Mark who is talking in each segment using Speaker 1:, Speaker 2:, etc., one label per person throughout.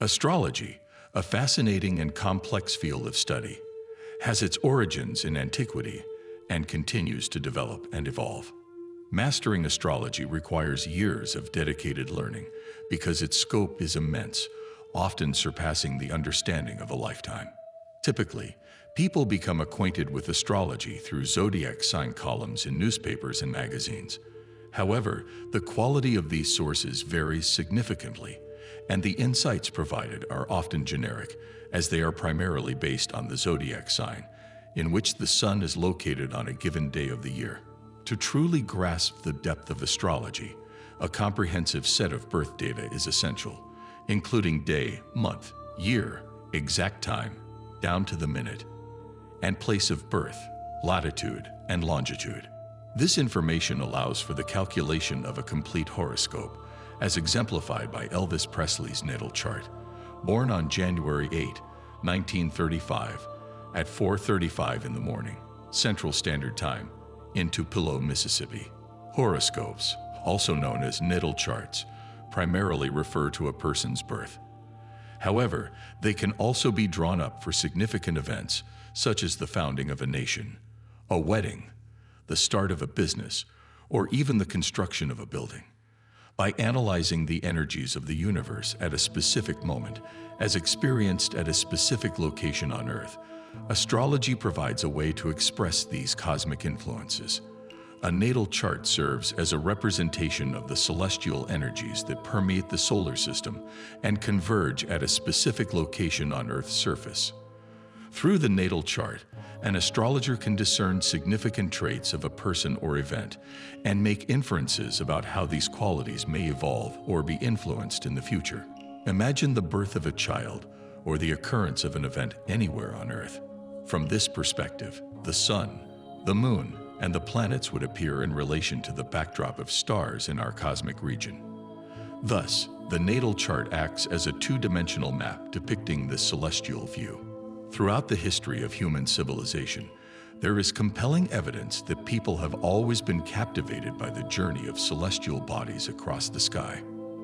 Speaker 1: Astrology, a fascinating and complex field of study, has its origins in antiquity and continues to develop and evolve. Mastering astrology requires years of dedicated learning because its scope is immense, often surpassing the understanding of a lifetime. Typically, people become acquainted with astrology through zodiac sign columns in newspapers and magazines. However, the quality of these sources varies significantly, and the insights provided are often generic, as they are primarily based on the zodiac sign, in which the sun is located on a given day of the year. To truly grasp the depth of astrology, a comprehensive set of birth data is essential, including day, month, year, exact time, down to the minute, and place of birth, latitude, and longitude. This information allows for the calculation of a complete horoscope, as exemplified by Elvis Presley's natal chart. Born on January 8, 1935, at 4:35 in the morning, Central Standard Time, in Tupelo, Mississippi. Horoscopes, also known as natal charts, primarily refer to a person's birth. However, they can also be drawn up for significant events, such as the founding of a nation, a wedding, the start of a business, or even the construction of a building. By analyzing the energies of the universe at a specific moment, as experienced at a specific location on Earth, astrology provides a way to express these cosmic influences. A natal chart serves as a representation of the celestial energies that permeate the solar system and converge at a specific location on Earth's surface. Through the natal chart, an astrologer can discern significant traits of a person or event and make inferences about how these qualities may evolve or be influenced in the future. Imagine the birth of a child or the occurrence of an event anywhere on Earth. From this perspective, the sun, the moon, and the planets would appear in relation to the backdrop of stars in our cosmic region. Thus, the natal chart acts as a two-dimensional map depicting the celestial view. Throughout the history of human civilization, there is compelling evidence that people have always been captivated by the journey of celestial bodies across the sky.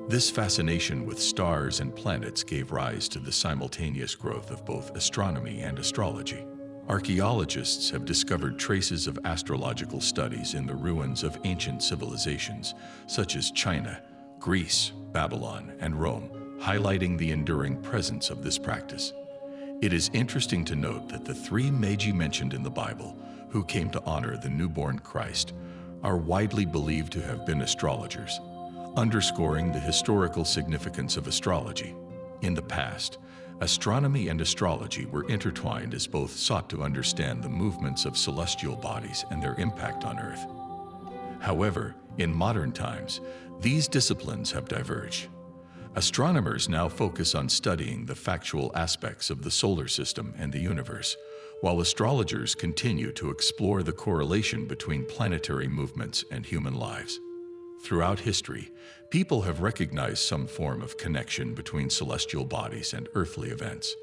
Speaker 1: This fascination with stars and planets gave rise to the simultaneous growth of both astronomy and astrology. Archaeologists have discovered traces of astrological studies in the ruins of ancient civilizations, such as China, Greece, Babylon, and Rome, highlighting the enduring presence of this practice. It is interesting to note that the three magi mentioned in the Bible, who came to honor the newborn Christ, are widely believed to have been astrologers, underscoring the historical significance of astrology. In the past, astronomy and astrology were intertwined as both sought to understand the movements of celestial bodies and their impact on Earth. However, in modern times, these disciplines have diverged. Astronomers now focus on studying the factual aspects of the solar system and the universe, while astrologers continue to explore the correlation between planetary movements and human lives. Throughout history, people have recognized some form of connection between celestial bodies and earthly events.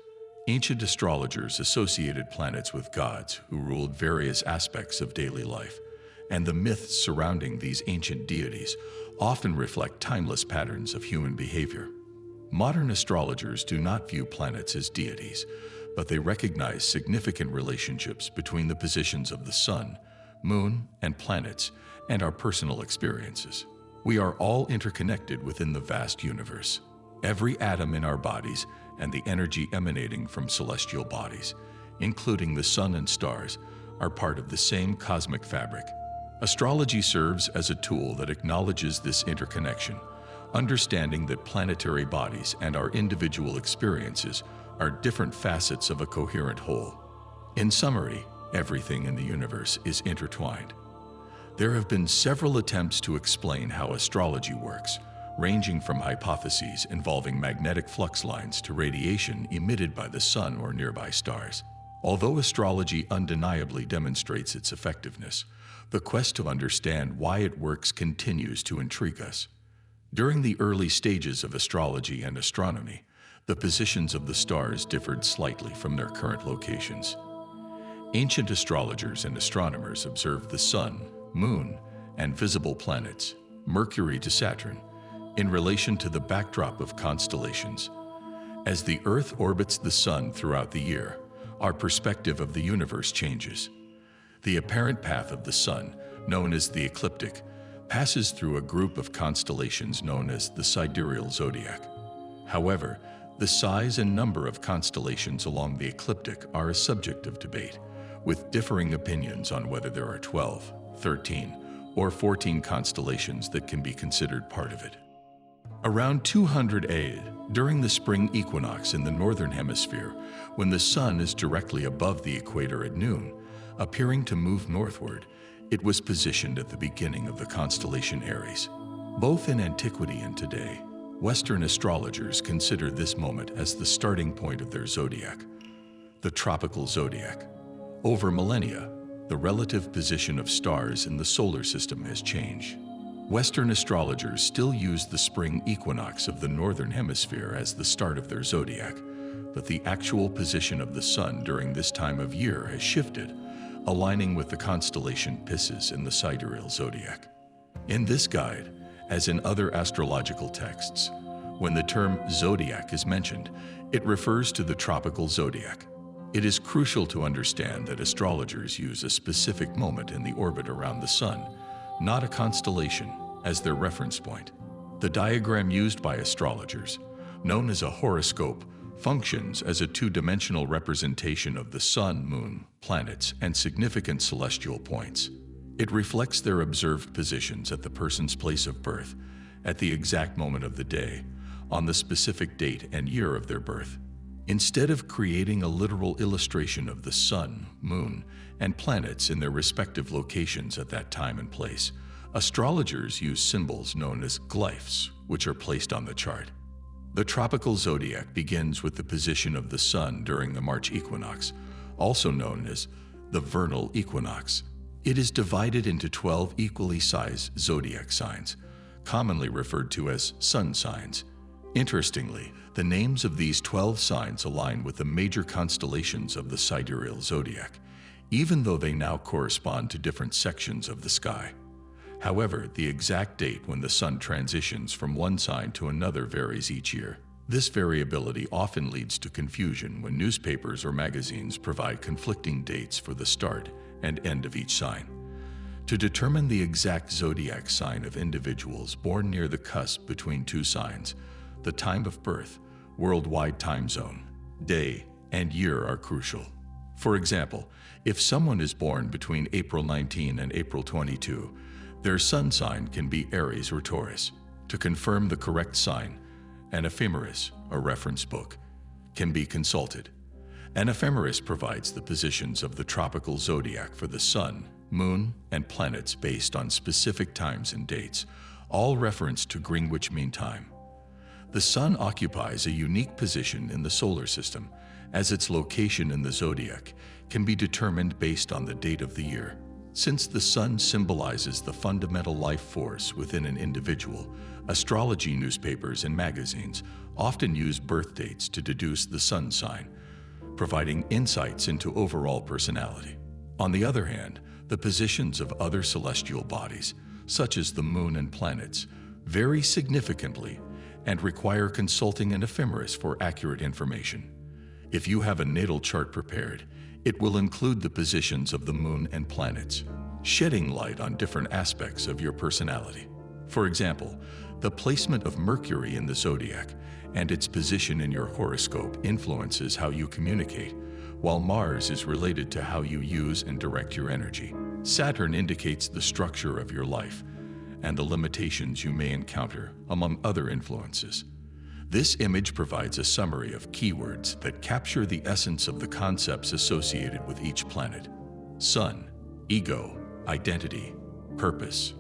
Speaker 1: Ancient astrologers associated planets with gods who ruled various aspects of daily life, and the myths surrounding these ancient deities often reflect timeless patterns of human behavior. Modern astrologers do not view planets as deities, but they recognize significant relationships between the positions of the sun, moon, and planets, and our personal experiences. We are all interconnected within the vast universe. Every atom in our bodies and the energy emanating from celestial bodies, including the sun and stars, are part of the same cosmic fabric. Astrology serves as a tool that acknowledges this interconnection, understanding that planetary bodies and our individual experiences are different facets of a coherent whole. In summary, everything in the universe is intertwined. There have been several attempts to explain how astrology works, ranging from hypotheses involving magnetic flux lines to radiation emitted by the sun or nearby stars. Although astrology undeniably demonstrates its effectiveness, the quest to understand why it works continues to intrigue us. During the early stages of astrology and astronomy, the positions of the stars differed slightly from their current locations. Ancient astrologers and astronomers observed the sun, moon, and visible planets, Mercury to Saturn, in relation to the backdrop of constellations. As the Earth orbits the Sun throughout the year, our perspective of the universe changes. The apparent path of the Sun, known as the ecliptic, passes through a group of constellations known as the sidereal zodiac. However, the size and number of constellations along the ecliptic are a subject of debate, with differing opinions on whether there are 12, 13, or 14 constellations that can be considered part of it. Around 200 AD, during the spring equinox in the northern hemisphere, when the Sun is directly above the equator at noon, appearing to move northward, it was positioned at the beginning of the constellation Aries. Both in antiquity and today, Western astrologers consider this moment as the starting point of their zodiac, the tropical zodiac. Over millennia, the relative position of stars in the solar system has changed. Western astrologers still use the spring equinox of the northern hemisphere as the start of their zodiac, but the actual position of the Sun during this time of year has shifted, aligning with the constellation Pisces in the sidereal zodiac. In this guide, as in other astrological texts, when the term zodiac is mentioned, it refers to the tropical zodiac. It is crucial to understand that astrologers use a specific moment in the orbit around the Sun, not a constellation, as their reference point. The diagram used by astrologers, known as a horoscope, functions as a two-dimensional representation of the Sun, Moon, planets, and significant celestial points. It reflects their observed positions at the person's place of birth, at the exact moment of the day, on the specific date and year of their birth. Instead of creating a literal illustration of the Sun, Moon, and planets in their respective locations at that time and place, astrologers use symbols known as glyphs, which are placed on the chart. The tropical zodiac begins with the position of the Sun during the March equinox, also known as the vernal equinox. It is divided into 12 equally sized zodiac signs, commonly referred to as sun signs. Interestingly, the names of these 12 signs align with the major constellations of the sidereal zodiac, even though they now correspond to different sections of the sky. However, the exact date when the Sun transitions from one sign to another varies each year. This variability often leads to confusion when newspapers or magazines provide conflicting dates for the start and end of each sign. To determine the exact zodiac sign of individuals born near the cusp between two signs, the time of birth, worldwide time zone, day, and year are crucial. For example, if someone is born between April 19 and April 22, their sun sign can be Aries or Taurus. To confirm the correct sign, an ephemeris, a reference book, can be consulted. An ephemeris provides the positions of the tropical zodiac for the Sun, Moon, and planets based on specific times and dates, all referenced to Greenwich Mean Time. The Sun occupies a unique position in the solar system, as its location in the zodiac can be determined based on the date of the year. Since the Sun symbolizes the fundamental life force within an individual, astrology newspapers and magazines often use birth dates to deduce the Sun sign, providing insights into overall personality. On the other hand, the positions of other celestial bodies, such as the Moon and planets, vary significantly and require consulting an ephemeris for accurate information. If you have a natal chart prepared, it will include the positions of the Moon and planets, shedding light on different aspects of your personality. For example, the placement of Mercury in the zodiac and its position in your horoscope influences how you communicate, while Mars is related to how you use and direct your energy. Saturn indicates the structure of your life and the limitations you may encounter, among other influences. This image provides a summary of keywords that capture the essence of the concepts associated with each planet. Sun, ego, identity, purpose;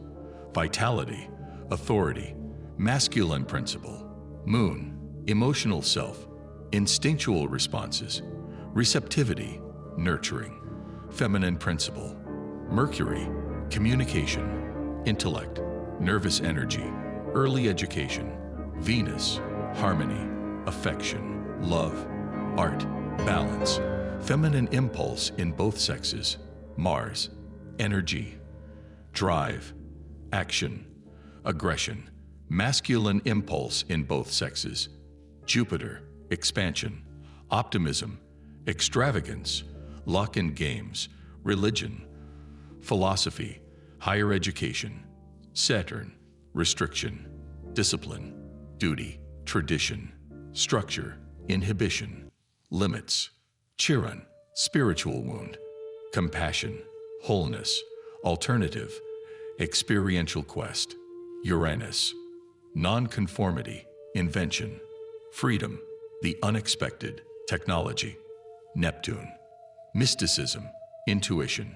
Speaker 1: vitality, authority, masculine principle; Moon, emotional self, instinctual responses; receptivity, nurturing; feminine principle; Mercury, communication, intellect, nervous energy, early education; Venus, harmony, affection, love, art, balance; feminine impulse in both sexes; Mars, energy, drive, action, aggression; masculine impulse in both sexes; Jupiter, expansion, optimism, extravagance, luck and games, religion, philosophy, higher education, Saturn, restriction, discipline, duty, tradition, structure, inhibition, limits, Chiron, spiritual wound, compassion, wholeness, alternative, experiential quest, Uranus, non-conformity, invention, freedom, the unexpected, technology, Neptune, mysticism, intuition,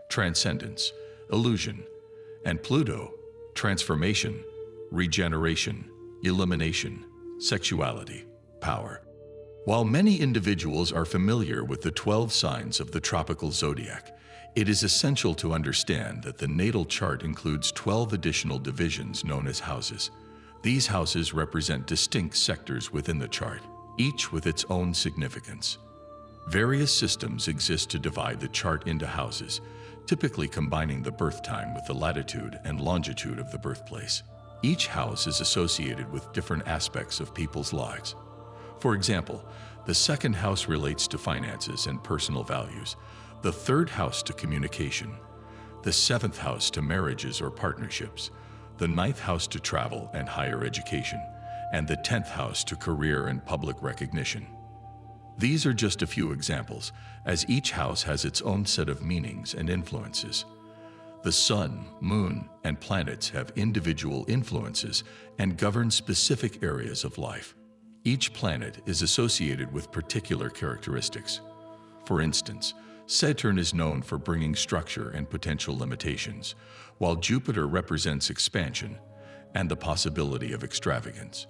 Speaker 1: transcendence, illusion, and Pluto, transformation, regeneration, illumination, sexuality, power. While many individuals are familiar with the 12 signs of the tropical zodiac, it is essential to understand that the natal chart includes 12 additional divisions known as houses. These houses represent distinct sectors within the chart, each with its own significance. Various systems exist to divide the chart into houses, typically combining the birth time with the latitude and longitude of the birthplace. Each house is associated with different aspects of people's lives. For example, the second house relates to finances and personal values, the third house to communication, the seventh house to marriages or partnerships, the ninth house to travel and higher education, and the 10th house to career and public recognition. These are just a few examples, as each house has its own set of meanings and influences. The sun, moon, and planets have individual influences and govern specific areas of life. Each planet is associated with particular characteristics. For instance, Saturn is known for bringing structure and potential limitations, while Jupiter represents expansion and the possibility of extravagance.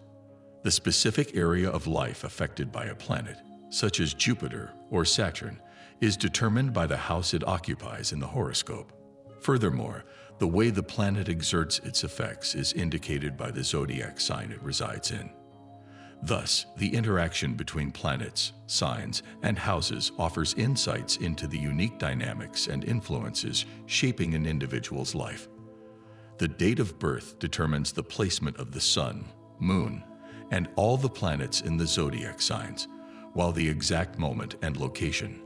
Speaker 1: The specific area of life affected by a planet, such as Jupiter or Saturn, is determined by the house it occupies in the horoscope. Furthermore, the way the planet exerts its effects is indicated by the zodiac sign it resides in. Thus, the interaction between planets, signs, and houses offers insights into the unique dynamics and influences shaping an individual's life. The date of birth determines the placement of the sun, moon, and all the planets in the zodiac signs, while the exact moment and location,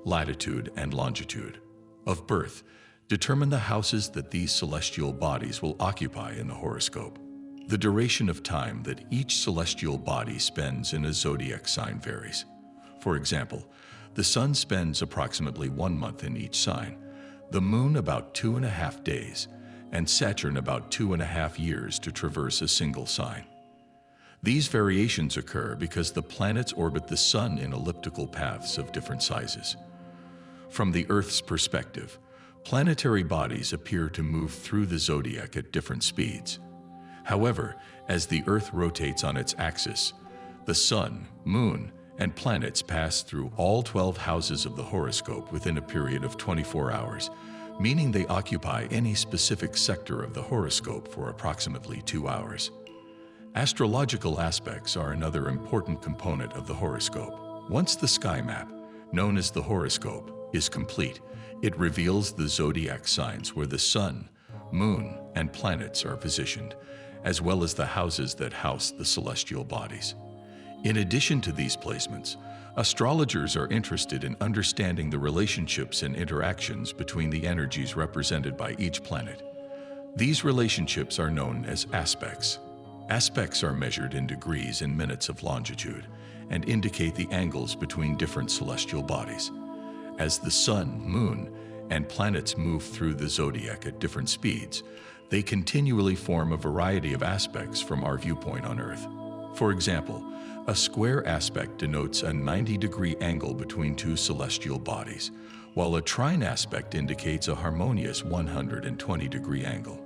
Speaker 1: latitude and longitude, of birth determine the houses that these celestial bodies will occupy in the horoscope. The duration of time that each celestial body spends in a zodiac sign varies. For example, the sun spends approximately 1 month in each sign, the moon about 2.5 days, and Saturn about 2.5 years to traverse a single sign. These variations occur because the planets orbit the sun in elliptical paths of different sizes. From the Earth's perspective, planetary bodies appear to move through the zodiac at different speeds. However, as the Earth rotates on its axis, the sun, moon, and planets pass through all 12 houses of the horoscope within a period of 24 hours, meaning they occupy any specific sector of the horoscope for approximately 2 hours. Astrological aspects are another important component of the horoscope. Once the sky map, known as the horoscope, is complete, it reveals the zodiac signs where the sun, moon, and planets are positioned, as well as the houses that house the celestial bodies. In addition to these placements, astrologers are interested in understanding the relationships and interactions between the energies represented by each planet. These relationships are known as aspects. Aspects are measured in degrees and minutes of longitude and indicate the angles between different celestial bodies. As the sun, moon, and planets move through the zodiac at different speeds, they continually form a variety of aspects from our viewpoint on Earth. For example, a square aspect denotes a 90-degree angle between two celestial bodies, while a trine aspect indicates a harmonious 120-degree angle.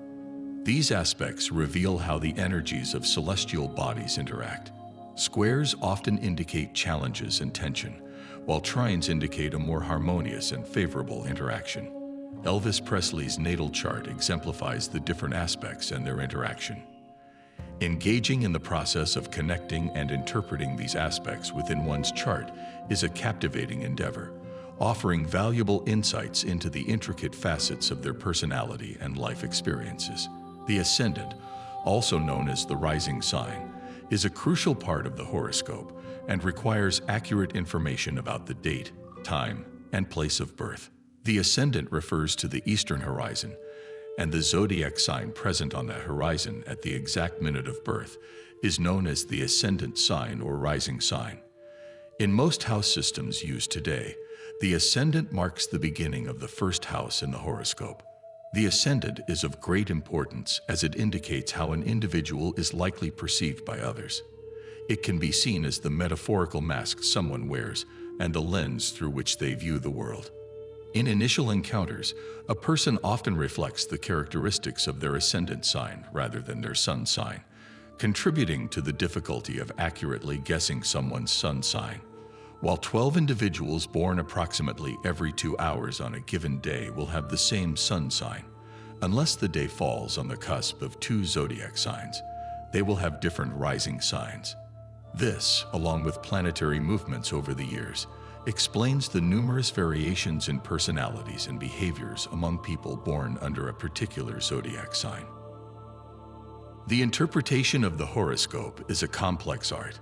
Speaker 1: These aspects reveal how the energies of celestial bodies interact. Squares often indicate challenges and tension, while trines indicate a more harmonious and favorable interaction. Elvis Presley's natal chart exemplifies the different aspects and their interaction. Engaging in the process of connecting and interpreting these aspects within one's chart is a captivating endeavor, offering valuable insights into the intricate facets of their personality and life experiences. The ascendant, also known as the rising sign, is a crucial part of the horoscope and requires accurate information about the date, time, and place of birth. The ascendant refers to the eastern horizon, and the zodiac sign present on that horizon at the exact minute of birth is known as the ascendant sign or rising sign. In most house systems used today, the ascendant marks the beginning of the first house in the horoscope. The ascendant is of great importance as it indicates how an individual is likely perceived by others. It can be seen as the metaphorical mask someone wears and the lens through which they view the world. In initial encounters, a person often reflects the characteristics of their ascendant sign rather than their sun sign, contributing to the difficulty of accurately guessing someone's sun sign. While 12 individuals born approximately every 2 hours on a given day will have the same sun sign, unless the day falls on the cusp of 2 zodiac signs, they will have different rising signs. This, along with planetary movements over the years, explains the numerous variations in personalities and behaviors among people born under a particular zodiac sign. The interpretation of the horoscope is a complex art.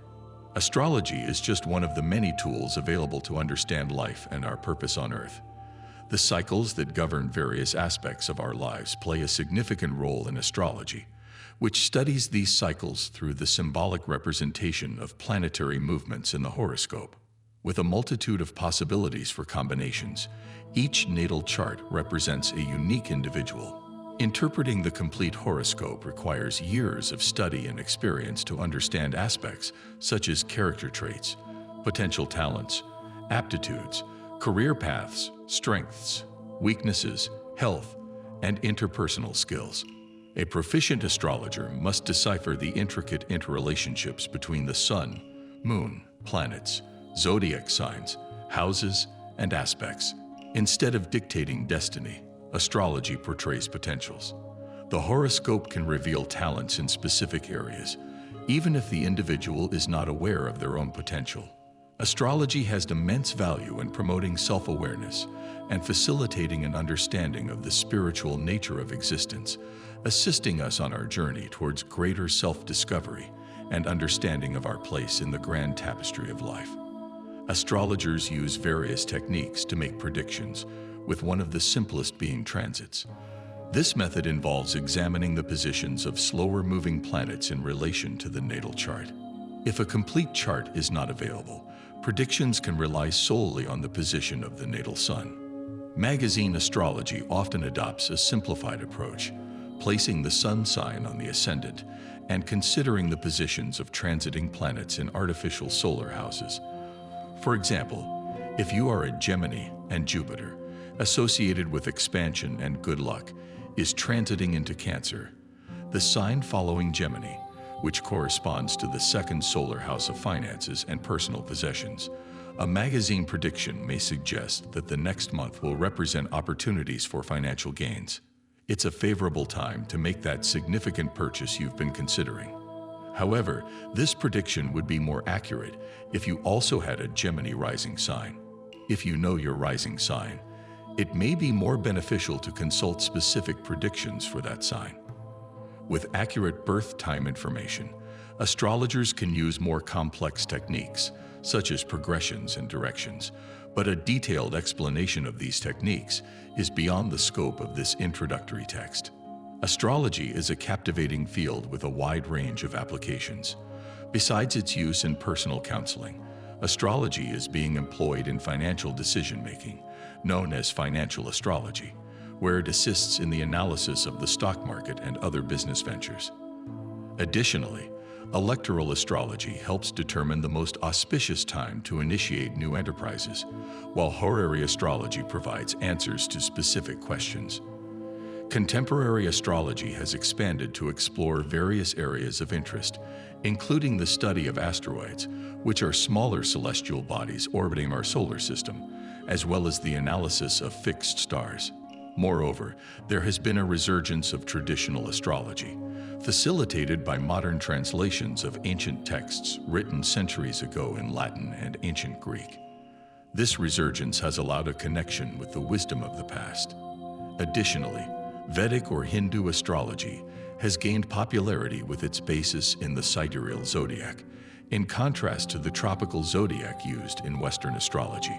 Speaker 1: Astrology is just one of the many tools available to understand life and our purpose on Earth. The cycles that govern various aspects of our lives play a significant role in astrology, which studies these cycles through the symbolic representation of planetary movements in the horoscope. With a multitude of possibilities for combinations, each natal chart represents a unique individual. Interpreting the complete horoscope requires years of study and experience to understand aspects such as character traits, potential talents, aptitudes, career paths, strengths, weaknesses, health, and interpersonal skills. A proficient astrologer must decipher the intricate interrelationships between the sun, moon, planets, zodiac signs, houses, and aspects. Instead of dictating destiny, astrology portrays potentials. The horoscope can reveal talents in specific areas, even if the individual is not aware of their own potential. Astrology has immense value in promoting self-awareness and facilitating an understanding of the spiritual nature of existence, assisting us on our journey towards greater self-discovery and understanding of our place in the grand tapestry of life. Astrologers use various techniques to make predictions, with one of the simplest being transits. This method involves examining the positions of slower-moving planets in relation to the natal chart. If a complete chart is not available, predictions can rely solely on the position of the natal sun. Magazine astrology often adopts a simplified approach, placing the sun sign on the ascendant and considering the positions of transiting planets in artificial solar houses. For example, if you are a Gemini and Jupiter, associated with expansion and good luck, is transiting into Cancer, the sign following Gemini, which corresponds to the second solar house of finances and personal possessions, a magazine prediction may suggest that the next month will represent opportunities for financial gains. It's a favorable time to make that significant purchase you've been considering. However, this prediction would be more accurate if you also had a Gemini rising sign. If you know your rising sign, it may be more beneficial to consult specific predictions for that sign. With accurate birth time information, astrologers can use more complex techniques, such as progressions and directions, but a detailed explanation of these techniques is beyond the scope of this introductory text. Astrology is a captivating field with a wide range of applications. Besides its use in personal counseling, astrology is being employed in financial decision-making, known as financial astrology, where it assists in the analysis of the stock market and other business ventures. Additionally, electoral astrology helps determine the most auspicious time to initiate new enterprises, while horary astrology provides answers to specific questions. Contemporary astrology has expanded to explore various areas of interest, including the study of asteroids, which are smaller celestial bodies orbiting our solar system, as well as the analysis of fixed stars. Moreover, there has been a resurgence of traditional astrology, facilitated by modern translations of ancient texts written centuries ago in Latin and ancient Greek. This resurgence has allowed a connection with the wisdom of the past. Additionally, Vedic or Hindu astrology has gained popularity with its basis in the sidereal zodiac, in contrast to the tropical zodiac used in Western astrology.